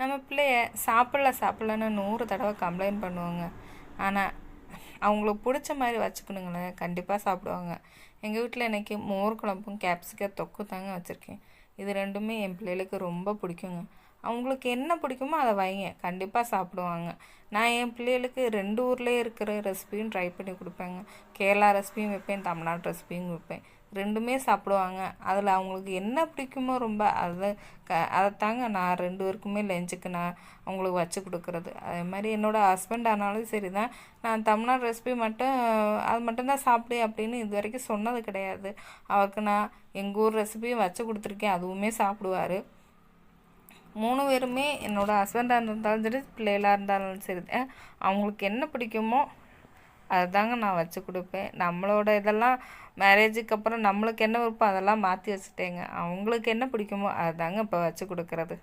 நம்ம பிள்ளைய சாப்பிட்லன்னு 100 தடவை கம்ப்ளைண்ட் பண்ணுவாங்க. ஆனால் அவங்களுக்கு பிடிச்ச மாதிரி வச்சுக்கணுங்களேன், கண்டிப்பாக சாப்பிடுவாங்க. எங்கள் வீட்டில் இன்றைக்கி மோர் குழம்பும் கேப்சிகம் தொக்கு தாங்க வச்சுருக்கேன். இது ரெண்டுமே என் பிள்ளைகளுக்கு ரொம்ப பிடிக்குங்க. அவங்களுக்கு என்ன பிடிக்குமோ அதை வைங்க, கண்டிப்பாக சாப்பிடுவாங்க. நான் என் பிள்ளைகளுக்கு 2 ஊர்லேயே இருக்கிற ரெசிபியும் ட்ரை பண்ணி கொடுப்பேங்க. கேரளா ரெசிபியும் வைப்பேன், தமிழ்நாட்டு ரெசிபியும் வைப்பேன். ரெண்டுமே சாப்பிடுவாங்க. அதில் அவங்களுக்கு என்ன பிடிக்குமோ ரொம்ப அதைத்தாங்க நான் 2 பேருக்குமே லஞ்சுக்கு நான் அவங்களுக்கு வச்சு கொடுக்குறது. அதே மாதிரி என்னோடய ஹஸ்பண்ட் ஆனாலும் சரி தான், நான் தமிழ்நாடு ரெசிபி மட்டும் அது மட்டும்தான் சாப்பிடு அப்படின்னு இது வரைக்கும் சொன்னது கிடையாது. அவருக்கு நான் எங்கள் ஊர் ரெசிபியும் வச்சு கொடுத்துருக்கேன், அதுவுமே சாப்பிடுவார். 3 பேருமே என்னோடய ஹஸ்பண்டாக இருந்தாலும் சரி, பிள்ளைகளாக இருந்தாலும் சரி தான், அவங்களுக்கு என்ன பிடிக்குமோ அதுதாங்க நான் வச்சு கொடுப்பேன். நம்மளோட இதெல்லாம் மேரேஜுக்கு அப்புறம் நம்மளுக்கு என்ன விருப்பம் அதெல்லாம் மாற்றி வச்சுட்டேங்க. அவங்களுக்கு என்ன பிடிக்குமோ அதுதாங்க இப்போ வச்சு கொடுக்குறது.